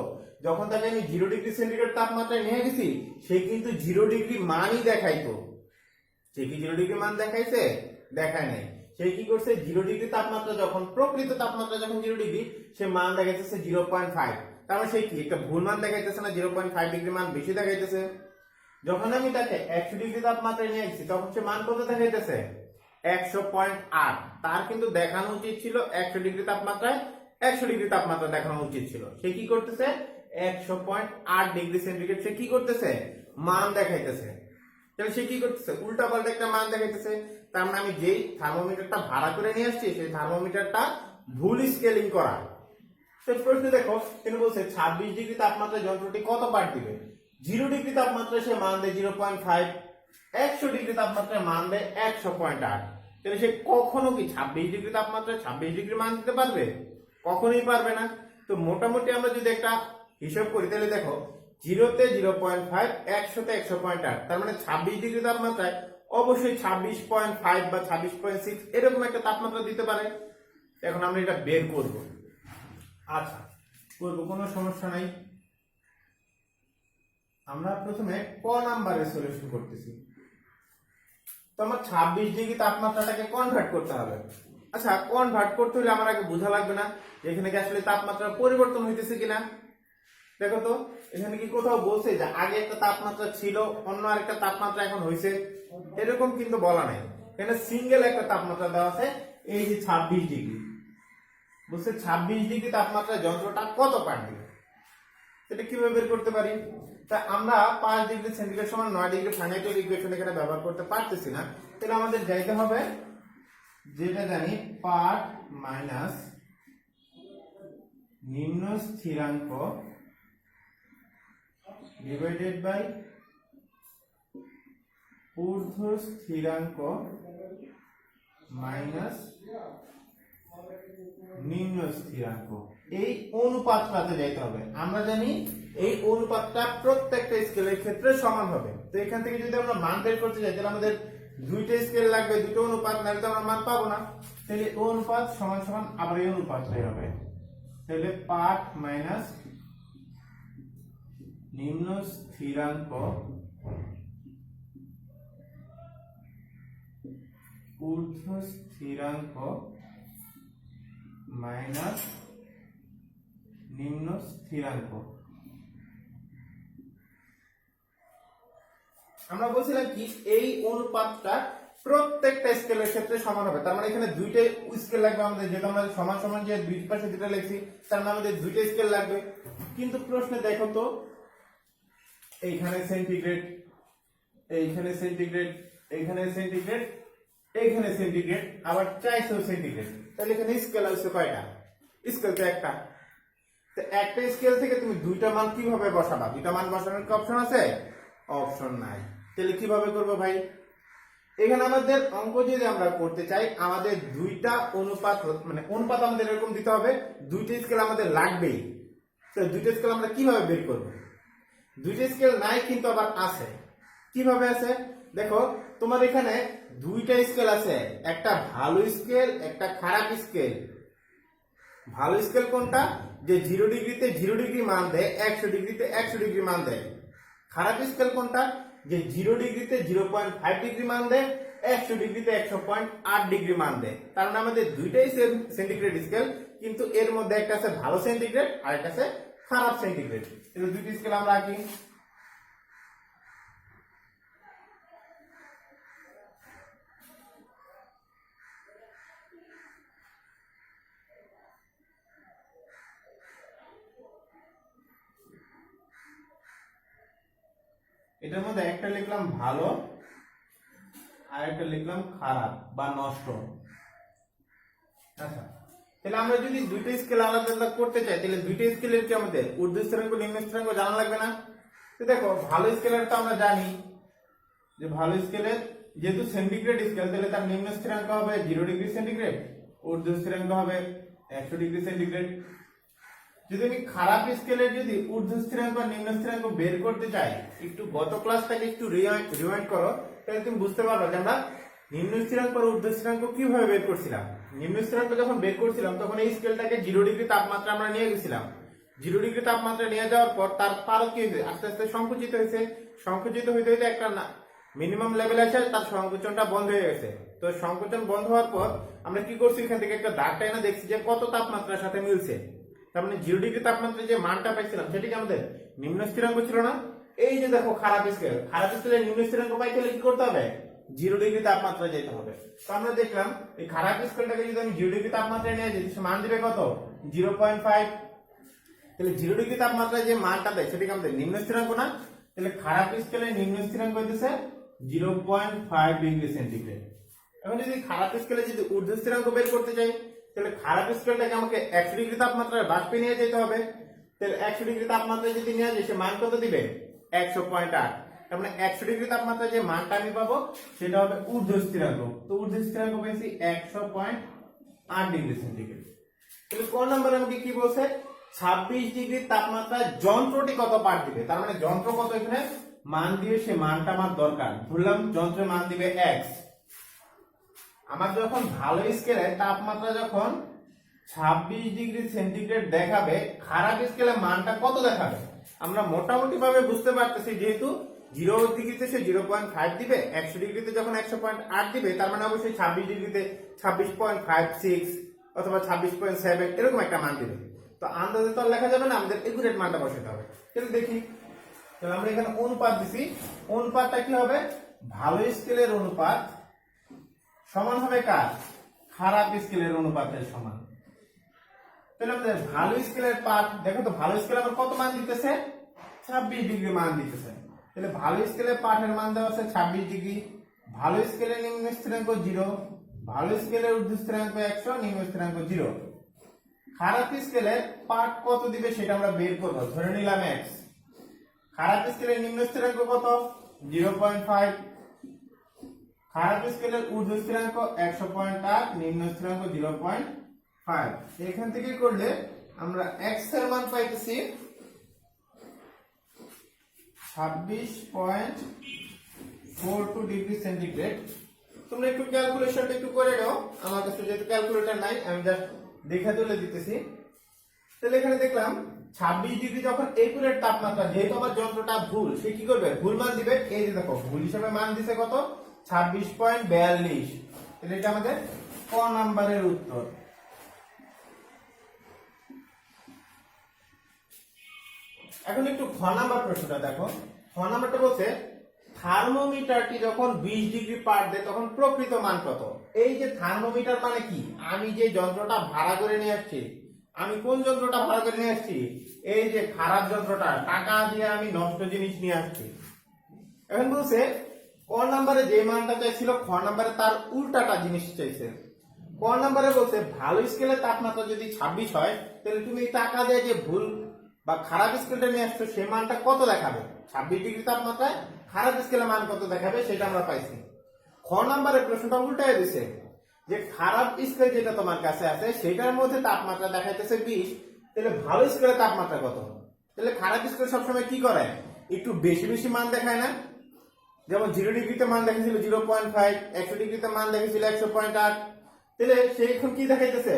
A: যখন তাকে আমি 0 ডিগ্রি সেন্টিগ্রেড তাপমাত্রায় নিয়ে গেছি সে কিন্তু 0 ডিগ্রি মানই দেখাইতো। সে কি 0 ডিগ্রি মান দেখাইছে, দেখায় নাই। সে কি করছে, 0 ডিগ্রি তাপমাত্রা যখন প্রকৃত তাপমাত্রা যখন 0 ডিগ্রি সে মান দেখাইতেছে 0.5। তার মানে সে কি একটা ভুল মান দেখাইতেছে না, 0.5 ডিগ্রি মান বেশি দেখাইতেছে। যখন আমি তাকে 100 ডিগ্রি তাপমাত্রায় নিয়ে গেছি তখন সে মান কত দেখাইতেছে, 100.8। তার কিন্তু দেখানো উচিত ছিল 100 ডিগ্রি তাপমাত্রায় 100 ডিগ্রি তাপমাত্রা দেখানো উচিত ছিল। সে কি করতেছে, 100.8 ডিগ্রি সেন্টিগ্রেড সে কি করতেছে, মান দেখাইতেছে। তাহলে সে কি করতেছে, উল্টা পাল্টা একটা মান দেখাইতেছে। তার মানে আমি যেই থার্মোমিটারটা ভাড়া করে নিয়ে আসছি সেই থার্মোমিটারটা ভুল স্কেলিং করা। তো প্রশ্ন দেখো, তিনি বলছে 26 ডিগ্রি তাপমাত্রায় যন্ত্রটি কত পার্ট দিবে। 0 ডিগ্রি তাপমাত্রায় সে মান দেয় 0.5, 100 ডিগ্রি তাপমাত্রায় মান দেয় 100.8। তাহলে সে কখনো কি 26 ডিগ্রি তাপমাত্রায় 26 ডিগ্রি মান দিতে পারবে, কখনোই পারবে না। তো মোটামুটি আমরা যদি একটা হিসাব করি তাহলে দেখো 0-তে 0.5, 100-তে 100.8, তার মানে 26 ডিগ্রি তাপমাত্রায় অবশ্যই 26.5 বা 26.6 এরকম একটা তাপমাত্রা দিতে পারে। এখন আমরা এটা বের করব। আচ্ছা করবো, কোনো সমস্যা নাই। আমরা প্রথমে ক নাম্বারের সলিউশন করতেছি। তো আমার 26 ডিগ্রি তাপমাত্রাটাকে কনভার্ট করতে হবে। আচ্ছা, কনভার্ট করতে হলে আমার আগে বোঝা লাগবে না যে এখানে কি আসলে তাপমাত্রা পরিবর্তন হইতেছে কিনা। দেখো তো, এখানে কি কোথাও বলছে যে আগে একটা তাপমাত্রা ছিল, অন্য আরেকটা তাপমাত্রা এখন হয়েছে? এরকম কিন্তু বলা নাই। এখানে সিঙ্গেল একটা তাপমাত্রা দেওয়া আছে, এই যে 26 ডিগ্রি। বলছে 26 ডিগ্রি তাপমাত্রা যন্ত্রটা কত পার দিবে, এটা কিভাবে বের করতে পারি? তা আমরা 5 ডিগ্রি সেন্টিগ্রেড সমান 9 ডিগ্রি ফারেনহাইটের ইকুয়েশন এখানে ব্যবহার করতে পারতেছি না। তাহলে আমাদের যাইতে হবে, যেটা জানি, পার্ট মাইনাস নিম্ন স্থিরাঙ্ক ডিভাইডেড বাই ঊর্ধ্ব স্থিরাঙ্ক মাইনাস নিম্ন স্থিরাঙ্ক। এই অনুপাতটাতে যাইতে হবে। আমরা জানি এই অনুপাতটা প্রত্যেকটা স্কেলের ক্ষেত্রে সমান হবে। তো এখান থেকে যদি আমরা মান বের করতে যাই, তাহলে আমাদের দুইটা স্কেল লাগবে, দুটো অনুপাত, না হলে আমরা মান পাবো না। তাহলে অনুপাত সমান সমান আবার এই অনুপাতটাই হবে। তাহলে পার্ট মাইনাস নিম্ন স্থিরাঙ্ক ঊর্ধ্ব স্থিরাঙ্ক মাইনাস নিম্ন স্থিরাঙ্ক। আমরা বলছিলাম কি এই অনুপাতটা প্রত্যেকটা স্কেলের ক্ষেত্রে সমান হবে। তার মানে এখানে দুইটা স্কেল লাগবে আমাদের, যেটা আমরা সমান সমান যে দুই পাশে দুটো লিখছি, তার মানে আমাদের দুইটা স্কেল লাগবে। কিন্তু প্রশ্নে দেখো তো, এইখানে সেন্টিগ্রেড, এইখানে সেন্টিগ্রেড, এইখানে সেন্টিগ্রেড, এইখানে সেন্টিগ্রেড, আবার চাইছেও সেন্টিগ্রেড। তাহলে এখানে স্কেল আছে কয়টা? স্কেল তো একটা। তো একটা স্কেল থেকে তুমি দুইটা মান কিভাবে বসাবা? দুইটা মান বসানোর কি অপশন আছে? অপশন নাই। তাহলে কিভাবে করবো ভাই? এখানে আমাদের অঙ্ক যদি আমরা করতে চাই, আমাদের দুইটা অনুপাত, মানে অনুপাত আমাদের এরকম দিতে হবে, দুইটা স্কেল আমাদের লাগবেই। তো দুইটা স্কেল আমরা কিভাবে বের করব? দুইটা স্কেল নাই, কিন্তু আবার আছে। কিভাবে আছে দেখো, তোমার এখানে দুইটা স্কেল আছে, একটা ভালো স্কেল, একটা খারাপ স্কেল। ভালো স্কেল কোনটা? যে 0 ডিগ্রিতে 0 ডিগ্রি মান দেয়, 100 ডিগ্রিতে 100 ডিগ্রি মান দেয়। খারাপ স্কেল কোনটা? যে 0 ডিগ্রিতে 0.5 ডিগ্রি মান দেয়, 100 ডিগ্রিতে 100.8 ডিগ্রি মান দেয়। তার মানে আমাদের দুইটাই সেন্টিগ্রেড স্কেল, কিন্তু এর মধ্যে একটা আছে ভালো সেন্টিগ্রেড আর একটা আছে খারাপ সেন্টিগ্রেড। এই দুইটি স্কেল আমরা আঁকি। এটার মধ্যে একটা লিখলাম ভালো আর একটা লিখলাম খারাপ বা নষ্ট। আচ্ছা, তাহলে আমরা যদি দুইটা স্কেল আলাদা আলাদা করতে চাই, তাহলে দুইটা স্কেলের কি আমাদের ঊর্ধ্ব স্থিরাঙ্ক নিম্ন স্থিরাঙ্ক জানা লাগবে না? তো দেখো, ভালো স্কেলের তো আমরা জানি যে ভালো স্কেলের যেহেতু সেন্টিগ্রেড স্কেল, তাহলে তার নিম্ন স্থিরাঙ্ক হবে 0 ডিগ্রি সেন্টিগ্রেড, ঊর্ধ্ব স্থিরাঙ্ক হবে 100 ডিগ্রি সেন্টিগ্রেড। যদি আমি খারাপ স্কেলের যদি ঊর্ধ্ব স্থিরাঙ্ক আর নিম্ন স্থিরাঙ্ক বের করতে চাই, একটু গত ক্লাসটাকে একটু রিমাইন্ড করো, তাহলে তুমি বুঝতে পারবে যে আমরা নিম্ন স্থিরাঙ্ক আর ঊর্ধ্ব স্থিরাঙ্ক কিভাবে বের করছিলাম। নিম্ন স্থিরাঙ্ক যখন বের করছিলাম, তখন এই স্কেলটাকে 0 ডিগ্রি তাপমাত্রা আমরা নিয়ে গেছিলাম। 0 ডিগ্রি তাপমাত্রা নিয়ে যাওয়ার পর তার পারদ কি হয়েছে? আস্তে আস্তে সংকুচিত হয়েছে। সংকুচিত হইতে হইতে একটা মিনিমাম লেভেল আছে, তার সংকোচনটা বন্ধ হয়ে গেছে। তো সংকোচন বন্ধ হওয়ার পর আমরা কি করছি? এখান থেকে একটা দাগ টেনে দেখছি যে কত তাপমাত্রার সাথে মিলছে। তার মানে 0 ডিগ্রি তাপমাত্রায় যে মানটা পাইছিলাম, সেটা কি আমাদের নিম্ন স্থিরাঙ্ক ছিল না? এই যে দেখো, খারাপ স্কেল, খারাপ স্কেলের নিম্ন স্থিরাঙ্ক পাইতে হলে কি করতে হবে? 0 ডিগ্রি তাপমাত্রায় যেতে হবে। তো আমরা দেখলাম এই খারাপ স্কেলটাকে যদি আমি 0 ডিগ্রি তাপমাত্রায় নিয়ে যাই, মান দিবে কত? 0.5। তাহলে 0 ডিগ্রি তাপমাত্রায় যে মানটা দেয়, সেটা কি আমাদের নিম্ন স্থিরাঙ্ক না? তাহলে খারাপ স্কেলের নিম্ন স্থিরাঙ্ক হইতেছে 0.5 ডিগ্রি সেন্টিগ্রেড। এখন যদি খারাপ স্কেলে যদি ঊর্ধ্ব স্থিরাঙ্ক বের করতে চাই, তাহলে খারাপ স্কেলটাকে আমাকে 100 ডিগ্রি তাপমাত্রার বাষ্পে নিয়ে যেতে হবে। তাহলে 100 ডিগ্রি তাপমাত্রায় যদি নিয়ে যাই, সে মান কত দিবে? 100.8। তার মানে 100 ডিগ্রি তাপমাত্রায় যে মানটা আমি পাবো, সেটা হবে ঊর্ধ্ব স্থিরাঙ্ক। তো ঊর্ধ্ব স্থিরাঙ্ক পেয়েছি 100.8 ডিগ্রি সেন্টিগ্রেড। তাহলে কোন নাম্বার আমাকে কি বলছে? 26 ডিগ্রি তাপমাত্রায় যন্ত্রটি কত পার দিবে। তার মানে যন্ত্র কত এখানে মান দিয়ে, সে মানটা আমার দরকার। ধরলাম যন্ত্রের মান দিবে x। আমার যখন ভালো স্কেলে তাপমাত্রা যখন 26 ডিগ্রি সেন্টিগ্রেড দেখাবে, খারাপ স্কেলে মানটা কত দেখাবে? আমরা মোটামুটি ভাবে বুঝতে পারতেছি, যেহেতু 0 ডিগ্রিতে সে 0.5 দিবে, 100 ডিগ্রিতে যখন 100.8 দিবে, তার মানে অবশ্যই 26 ডিগ্রিতে 26.56 অথবা 26.7 এরকম একটা মান দিবে। তো আন্দাজে তো আর লেখা যাবে না, আমাদের একুরেট মানটা বসাতে হবে। তাহলে দেখি, তাহলে আমরা এখানে অনুপাত দিছি, অনুপাতটা কি হবে? ভালো স্কেলের অনুপাত সমান হবে কার? খারাপ স্কেলের অনুপাতের সমান। তাহলে আমাদের ভালো স্কেলের পার্ট, দেখো তো ভালো স্কেল আমার কত মান দিতেছে? 26 ডিগ্রি মান দিতেছে। তাহলে ভালো স্কেলের পার্টের মান দেওয়া আছে 26 ডিগ্রি। ভালো স্কেলের নিম্ন স্থিরাঙ্ক 0, ভালো স্কেলের ঊর্ধ্ব স্থিরাঙ্ক 100, নিম্ন স্থিরাঙ্ক 0। খারাপ স্কেলের পার্ট কত দিবে সেটা আমরা বের করব। ধরে নিলাম x। খারাপ স্কেলের নিম্ন স্থিরাঙ্ক কত? 0.5। খারাপ স্কেলের ঊর্ধ্ব স্থিরাঙ্ক 100.8, নিম্ন স্থিরাঙ্ক 0.5। এখান থেকে করলে আমরা x এর মান পাইতেছি 26.42 ডিগ্রি সেন্টিগ্রেড। তোমরা একটু ক্যালকুলেশনটা একটু করে নাও, আমার কাছে যেহেতু ক্যালকুলেটর নাই, আমি জাস্ট দেখে তুলে দিতেছি। তাহলে এখানে দেখলাম 26 ডিগ্রি যখন একুরেট তাপমাত্রা, যেহেতু আমার যন্ত্রটা ভুল, সে কি করবে? ভুল মান দিবে। এই যে দেখো, ভুল হিসাবে মান দিছে কত? 26.42। তাহলে এটা আমাদের ক নাম্বারের উত্তর। এখন একটু খ নাম্বার প্রশ্নটা দেখো। খ নাম্বারটা বলছে থার্মোমিটারটি যখন 20 ডিগ্রি পার দেয় তখন প্রকৃত মান কত? এই যে থার্মোমিটার মানে কি? আমি যে যন্ত্রটা ভাড়া করে নিয়ে আসছি, আমি কোন যন্ত্রটা ভাড়া করে নিয়ে আসছি? এই যে খারাপ যন্ত্রটা, টাকা দিয়ে আমি নষ্ট জিনিস নিয়ে আসছি। এখন বলছে ক নাম্বারে যে মানটা চাইছিল, খ নাম্বারে তার উল্টাটা জিনিস চাইছে। ক নাম্বারে বলছে ভালো স্কেলের তাপমাত্রা যদি 26 হয়, তাহলে তুমি টাকা দিয়ে যে ভুল বা খারাপ স্কেলটা নিয়ে আসছো, সে মানটা কত দেখাবে? 26 ডিগ্রি তাপমাত্রায় খারাপ স্কেলের মান কত দেখাবে সেটা আমরা পাইছি। খ নাম্বারের প্রশ্নটা উল্টায় দিছে, যে খারাপ স্কেল যেটা তোমার কাছে আছে সেটার মধ্যে তাপমাত্রা দেখাইতেছে 20, তাহলে ভালো স্কেলের তাপমাত্রা কত? তাহলে খারাপ স্কেল সবসময় কি করে? একটু বেশি বেশি মান দেখায় না? যেমন 0 ডিগ্রিতে মান দেখেছিল 0.5, 100 ডিগ্রিতে মান দেখেছিল 100.8। তাহলে সে এখন কি দেখাইতেছে?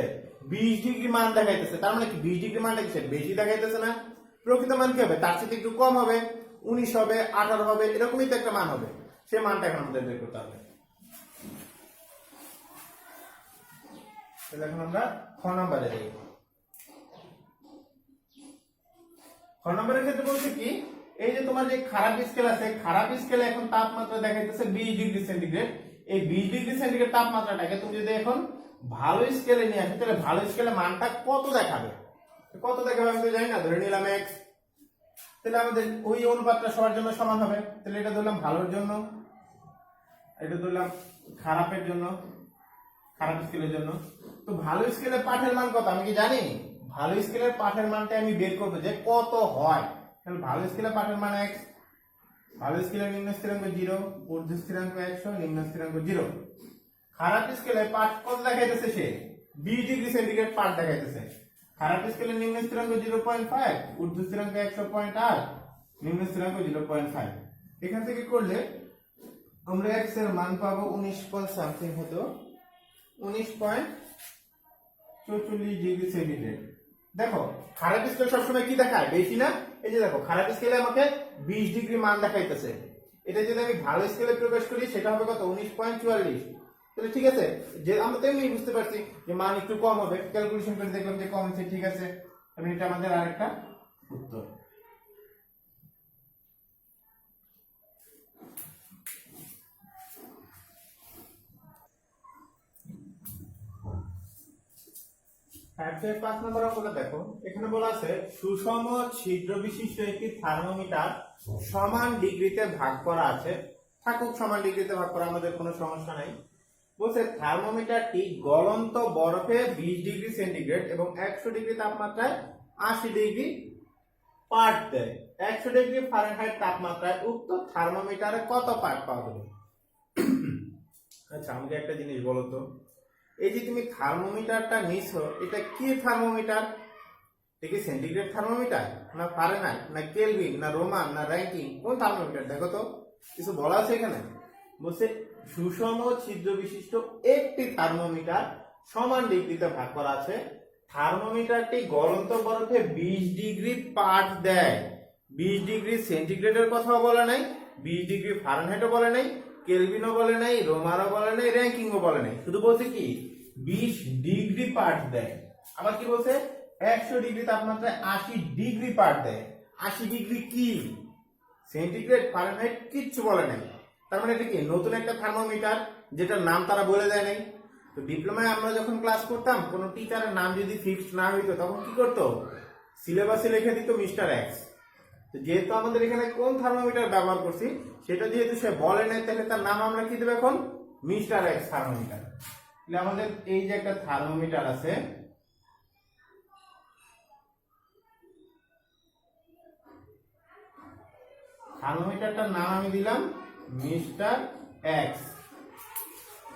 A: 20 ডিগ্রি মান দেখাইতেছে। তার মানে কি 20 ডিগ্রি মান দেখাইছে, বেশি দেখাইতেছে না? প্রকৃত মান কি হবে? তার সাথে একটু কম হবে, 19 হবে, 18 হবে, এরকমই তো একটা মান হবে। সে মানটা এখন আমাদের বের করতে হবে। তাহলে এখন আমরা খ নাম্বারে যাই। খ নাম্বারের ক্ষেত্রে বলছে কি, এই যে তোমার যে খারাপ স্কেল আছে, খারাপ স্কেলে এখন তাপমাত্রা দেখাইতেছে 20 ডিগ্রি সেন্টিগ্রেড। এই 20 ডিগ্রি সেন্টিগ্রেড তাপমাত্রাটাকে তুমি যদি এখন ভালো স্কেলে নিয়ে আসো, তাহলে ভালো স্কেলে মানটা কত দেখাবে? কত দেখাবে আমি তো জানি না। ধরে নিলাম x। তাহলে আমাদের ওই অনুপাতটা সবার জন্য সমান হবে। তাহলে এটা ধরলাম ভালোর জন্য, এটা ধরলাম খারাপের জন্য, খারাপ স্কেলের জন্য। তো ভালো স্কেলের পাঠের মান কত আমি কি জানি? ভালো স্কেলের পাঠের মানটা আমি বের করবো যে কত হয়। তাহলে ভালো স্কেলের পাঠের মান x। ভালো স্কেলের নিম্ন স্থিরাঙ্ক 0, ঊর্ধ্ব স্থিরাঙ্ক 100, নিম্ন স্থিরাঙ্ক 0। খারাপ স্কেলের পাঠ কত দেখাইতেছে? সে 20 ডিগ্রি সেন্টিগ্রেড পাঠ দেখাইতেছে। খারাপ স্কেলের নিম্ন স্থিরাঙ্ক 0.5, ঊর্ধ্ব স্থিরাঙ্ক 100.8, নিম্ন স্থিরাঙ্ক 0.5। এখান থেকে করলে আমরা x এর মান পাবো 19 হতো 19.44 ডিগ্রি সেন্টিগ্রেড। দেখো খারাপ স্কেল সবসময় কি দেখায়? বেশি না? এই যে দেখো, খারাপ স্কেলে আমাকে 20 ডিগ্রি মান দেখাইতেছে। এটা যদি আমি ভালো স্কেলে প্রবেশ করি, সেটা হবে কত? 19.44। তাহলে ঠিক আছে, যে আমরা তেমনি বুঝতে পারছি যে মান একটু কম হবে। ক্যালকুলেশন করে দেখলাম যে কম হচ্ছে, ঠিক আছে। এবং এটা আমাদের আরেকটা উত্তর। হ্যাঁ, 5 নম্বর অঙ্কটা দেখো। এখানে বলা আছে সুষম ছিদ্র বিশিষ্ট একটি থার্মোমিটার সমান ডিগ্রিতে ভাগ করা আছে। থাকুক সমান ডিগ্রিতে ভাগ করা, আমাদের কোনো সমস্যা নাই। বলছে থার্মোমিটারটি গলন্ত বরফে 20 ডিগ্রি সেন্টিগ্রেড এবং 100 ডিগ্রি তাপমাত্রায় 80 ডিগ্রি পার্ট দেয়। 100 ডিগ্রি ফারেনহাইট তাপমাত্রায় উক্ত থার্মোমিটারে কত পার্ট পাওয়া যাবে? আচ্ছা, আমাকে একটা জিনিস বলো তো, এই যে তুমি থার্মোমিটারটা নিছো, এটা কি থার্মোমিটার? এটা কি সেন্টিগ্রেড থার্মোমিটার, না ফারেনহাইট, না কেলভিন, না রোমান, না র্যাঙ্কিং? কোন থার্মোমিটার দেখো তো, কিছু বলা আছে এখানে? বলছে সুষম ছিদ্র বিশিষ্ট একটি থার্মোমিটার সমান ডিগ্রিতে ভাগ করা আছে। থার্মোমিটারটি গলন্ত বরফে 20 ডিগ্রি পাঠ দেয়। 20 ডিগ্রি সেন্টিগ্রেডের কথাও বলে নাই, 20 ডিগ্রি ফারেনহাইটও বলে নাই, কেলভিনও বলে নাই, রোমারও বলে নাই, র্যাঙ্কিংও বলে নাই, শুধু বলছে কি 20 ডিগ্রি পাঠ দেয়। আবার কি বলছে 100 ডিগ্রি তাপমাত্রায় 80 ডিগ্রি পাঠ দেয়। 80 ডিগ্রি কি সেন্টিগ্রেড ফারেনহাইট কিচ্ছু বলে নাই। তার মানে এটা কি নতুন একটা থার্মোমিটার যেটার নাম তারা বলে দেয় নাই। তো ডিপ্লোমায় আমরা যখন ক্লাস করতাম কোনো টিচারের নাম যদি ফিক্সড না হইতো তখন কি করতো সিলেবাসে লিখে দিত মিস্টার এক্স। তো যেহেতু আমাদের এখানে কোন থার্মোমিটার ব্যবহার করছি সেটা যেহেতু সে বলে নাই তাহলে তার নাম আমরা কি দেব এখন মিস্টার এক্স থার্মোমিটার। তাহলে আমাদের এই যে একটা থার্মোমিটার আছে থার্মোমিটারটার নাম আমি দিলাম মিস্টার এক্স।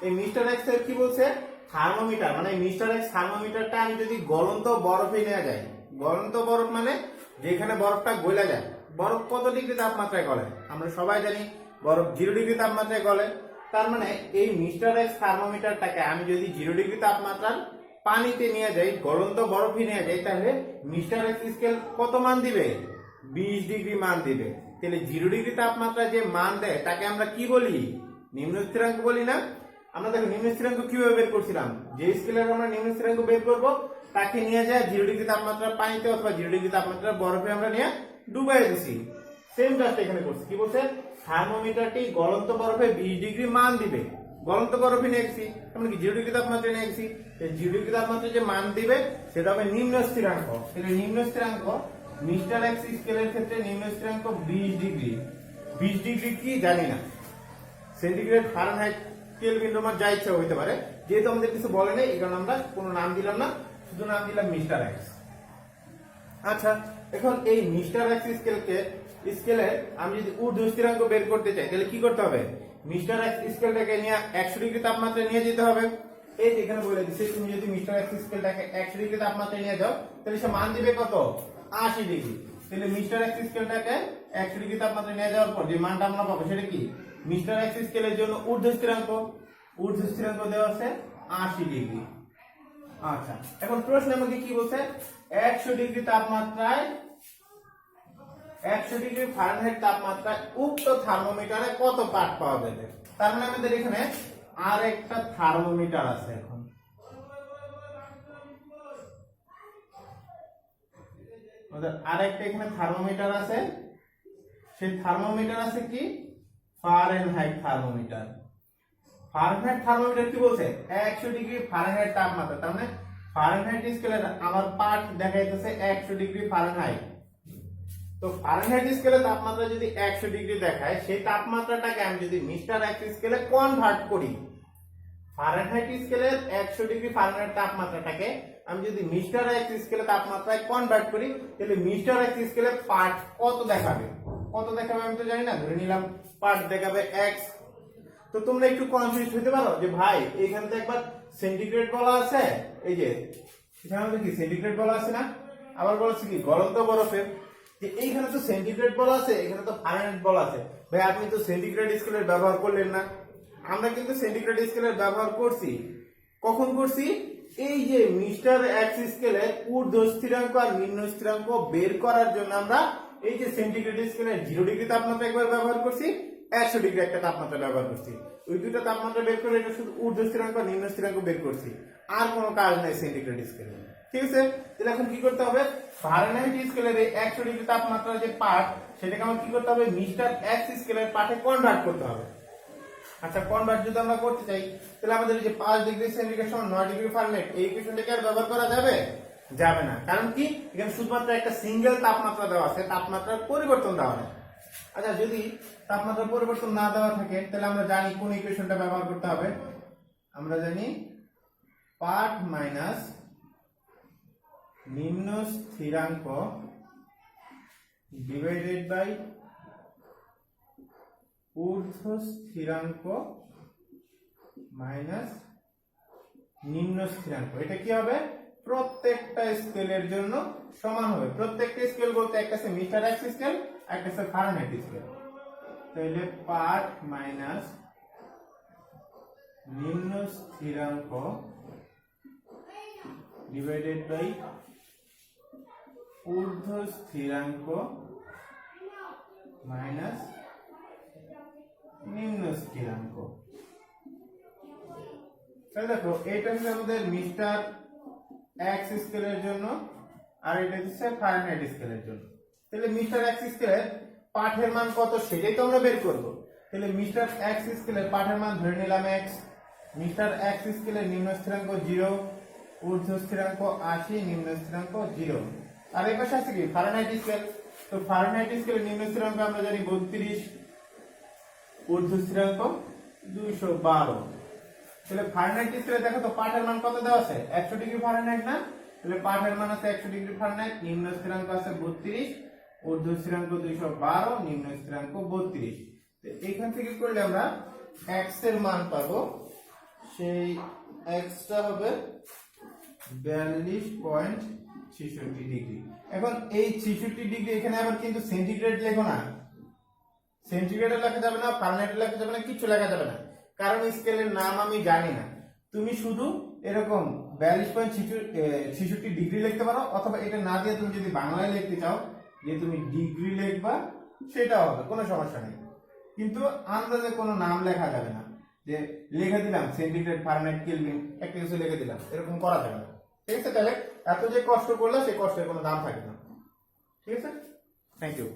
A: এই মিস্টার এক্স এর কি বলছে থার্মোমিটার মানে মিস্টার এক্স থার্মোমিটারটা আমি যদি গলন্ত বরফে নিয়ে যাই, গলন্ত বরফ মানে যেখানে বরফটা গলে যায়। বরফ কত ডিগ্রি তাপমাত্রায় গলে আমরা সবাই জানি বরফ 0 ডিগ্রি তাপমাত্রায় গলে। তার মানে এই মিস্টার এক্স থার্মোমিটারটাকে আমি যদি 0 ডিগ্রি তাপমাত্রার পানিতে নিয়ে যাই, গলন্ত বরফে নিয়ে যাই, তাহলে মিস্টার এক্স স্কেল কত মান দিবে 20 ডিগ্রি মান দিবে। তাহলে 0 ডিগ্রি তাপমাত্রায় যে মান দেয় তাকে আমরা কি বলি নিম্ন স্থিরাঙ্ক বলি না। আমরা দেখো নিম্ন স্থিরাঙ্ক কিভাবে বের করছিলাম, যে স্কেলের আমরা নিম্ন স্থিরাঙ্ক বের করব তাকে নিয়ে যায় 0 ডিগ্রি তাপমাত্রার পানিতে অথবা 0 ডিগ্রি তাপমাত্রার বরফে আমরা নিয়ে ডুবাই দিছি। সেম কাজ এখানে করছি। কি বলছে থার্মোমিটারটি গলন্ত বরফে 20 ডিগ্রি মান দিবে। গলন্ত বরফে নিয়ে গেছি আমরা কি 0 ডিগ্রি তাপমাত্রায় নিয়ে গেছি। 0 ডিগ্রি তাপমাত্রায় যে মান দিবে সেটা হবে নিম্ন স্থিরাঙ্ক। তাহলে নিম্ন স্থিরাঙ্ক মিস্টার এক্স স্কেলের ক্ষেত্রে নিম্ন স্থিরাঙ্ক 20 ডিগ্রি। 20 ডিগ্রি কি জানি না, সেন্টিগ্রেড ফারেনহাইট কেলভিন রোমান যা ইচ্ছা হইতে পারে, যেহেতু আমাদের কিছু বলে নাই এই কারণে আমরা কোনো নাম দিলাম না, শুধু নাম দিলাম মিস্টার এক্স। আচ্ছা এখন এই মিস্টার এক্স স্কেলের আমি যদি ঊর্ধ্ব স্থিরাঙ্ক বের করতে চাই তাহলে কি করতে হবে মিস্টার এক্স স্কেলটাকে নিয়ে 100 ডিগ্রি তাপমাত্রায় নিয়ে যেতে হবে। এই যে এখানে বলে দিচ্ছে তুমি যদি মিস্টার এক্স স্কেলটাকে 100 ডিগ্রি তাপমাত্রায় নিয়ে যাও তাহলে সে মান দিবে কত 80 ডিগ্রি। তাহলে মিস্টার এক্স স্কেলটাকে 100 ডিগ্রি তাপমাত্রায় নিয়ে যাওয়ার পর যে মানটা আমরা পাবো সেটা কি মিস্টার এক্স স্কেলের জন্য ঊর্ধ্ব স্থিরাঙ্ক দেওয়া আছে 80 ডিগ্রি। আচ্ছা এখন প্রশ্ন আমাকে কি বলছে 100 ডিগ্রি তাপমাত্রায় 100 ডিগ্রি ফারেনহাইট তাপমাত্রায় উক্ত থার্মোমিটারে কত পাঠ পাওয়া যাবে। তার মানে আমাদের এখানে আর একটা থার্মোমিটার আছে। এখন আমাদের আর একটা এখানে থার্মোমিটার আছে, সেই থার্মোমিটার আছে কি ফারেনহাইট থার্মোমিটার। ফারেনহাইট থার্মোমিটার কি বলছে 100 ডিগ্রি ফারেনহাইট তাপমাত্রা, তার মানে ফারেনহাইট স্কেলে আমার পাঠ দেখাইতেছে 100 ডিগ্রি ফারেনহাইট। তো ফারেনহাইট স্কেলে তাপমাত্রা যদি 100 ডিগ্রি দেখায় সেই তাপমাত্রাটাকে আমি যদি মিস্টার এক্স স্কেলে কনভার্ট করি, ফারেনহাইট স্কেলের 100 ডিগ্রি ফারেনহাইট তাপমাত্রাটাকে আমি যদি মিস্টার এক্স স্কেলে তাপমাত্রায় কনভার্ট করি তাহলে মিস্টার এক্স স্কেলে পাঠ কত দেখাবে আমি তো জানি না, ধরে নিলাম পাঠ দেখাবে এক্স। তো তোমরা একটু কনফিউজ হতে পারো যে ভাই এখানে তো একবার সেন্টিগ্রেড বলা আছে, এই যে এখানে আমাদের কি সেন্টিগ্রেড বলা আছে না, আবার বলছে কি গলন্ত বরফের, যে এইখানে তো সেন্টিগ্রেড বলা আছে এখানে তো ফারেনহাইট বলা আছে। ভাই আপনি তো সেন্টিগ্রেড স্কেলের ব্যবহার করলেন না। আমরা কিন্তু সেন্টিগ্রেড স্কেলের ব্যবহার করছি। কখন করছি এই যে মিস্টার এক্স স্কেলের ঊর্ধ্ব স্থিরাঙ্ক আর নিম্ন স্থিরাঙ্ক বের করার জন্য আমরা এই যে সেন্টিগ্রেড স্কেলের 0 ডিগ্রি তাপমাত্রা একবার ব্যবহার করছি, 100 ডিগ্রি একটা তাপমাত্রা ব্যবহার করছি। ওই দুটো তাপমাত্রা বের করে এটা শুধু ঊর্ধ্ব স্থিরাঙ্ক আর নিম্ন স্থিরাঙ্ক বের করছি, আর কোনো কাজ নাই সেন্টিগ্রেড স্কেলে। ঠিক আছে, তাহলে এখন কি করতে হবে ফারেনহাইট স্কেলের এই 100 ডিগ্রি তাপমাত্রার যে পাঠ সেটাকে আমার কি করতে হবে মিস্টার এক্স স্কেলের পাঠে কনভার্ট করতে হবে। আচ্ছা কনভার্ট যদি আমরা করতে চাই তাহলে আমাদের এই যে 5 ডিগ্রি সেন্টিগ্রেড সমান 9 ডিগ্রি ফারেনহাইট এই ইকুয়েশনটাকে আর ব্যবহার করা যাবে না। কারণ কি এখানে শুধুমাত্র একটা সিঙ্গেল তাপমাত্রা দেওয়া আছে, তাপমাত্রার পরিবর্তন দেওয়া নেই। আচ্ছা যদি তাপমাত্রার পরিবর্তন না দেওয়া থাকে তাহলে আমরা জানি কোন ইকুয়েশনটা ব্যবহার করতে হবে, আমরা জানি পাঠ মাইনাস নিম্ন স্থিরাঙ্ক ডিভাইডেড বাই ঊর্ধ্ব স্থিরাঙ্ক মাইনাস নিম্ন স্থিরাঙ্ক। এটা কি হবে প্রত্যেকটা স্কেলের জন্য সমান হবে। প্রত্যেকটা স্কেল বলতে একটা আছে মিটার এক্স স্কেল, একটা আছে ফারেনহাইট স্কেল। তাহলে পাঠ মাইনাস নিম্ন স্থিরাঙ্ক ডিভাইডেড বাই ঊর্ধ্ব স্থিরাঙ্ক মাইনাস নিম্ন স্থিরাঙ্ক। তাহলে দেখো এটা হচ্ছে আমাদের মিটার এক্স স্কেলের জন্য আর এটা হচ্ছে ফারেনহাইট স্কেলের জন্য। তাহলে মিটার এক্স স্কেলের পাঠের মান কত সেটাই তো আমরা বের করব। তাহলে মিটার এক্স স্কেলের পাঠের মান ধরে নিলাম x, মিটার এক্স স্কেলের নিম্ন স্থিরাঙ্ক 0, ঊর্ধ্ব স্থিরাঙ্ক 80, নিম্ন স্থিরাঙ্ক 0। আর এই পাশে আছে কি ফারেনহাইট স্কেল। তো ফারেনহাইট স্কেলের নিম্ন স্থিরাঙ্ক আমরা জানি 32, ঊর্ধ্ব স্থিরাঙ্ক 212। তাহলে ফারেনহাইট স্কেলে দেখো তো পাঠের মান কত দেওয়া আছে 100 ডিগ্রি ফারেনহাইট না। তাহলে পাঠের মান আছে 100 ডিগ্রি ফারেনহাইট, নিম্ন স্থিরাঙ্ক আছে 32, ঊর্ধ্ব স্থিরাঙ্ক 212, নিম্ন স্থিরাঙ্ক 32। তো এইখান থেকে করলে আমরা x এর মান পাবো, সেই x টা হবে 42.66 ডিগ্রি। এখন এই 66 ডিগ্রি এখানে আবার কিন্তু সেন্টিগ্রেড লেখো না, সেন্টিগ্রেডে লেখা যাবে না, ফারেনহাইটে লেখা যাবে না, কিছু লেখা যাবে না, কারণ স্কেলের নাম আমি জানি না। তুমি শুধু এরকম 42.66 ডিগ্রি লিখতে পারো, অথবা এটা না দিয়ে তুমি যদি বাংলায় লিখতে চাও যে তুমি ডিগ্রি লিখবা সেটা হবে, কোনো সমস্যা নেই। কিন্তু আন্দাজে কোনো নাম লেখা যাবে না, যে লিখে দিলাম সেন্টিগ্রেড ফারেনহাইট কেলভিন একটা কিছু লিখে দিলাম, এরকম করা যাবে না। ঠিক আছে, তাহলে এত যে কষ্ট করলে সেই কষ্টের কোনো দাম থাকে না। ঠিক আছে, থ্যাংক ইউ।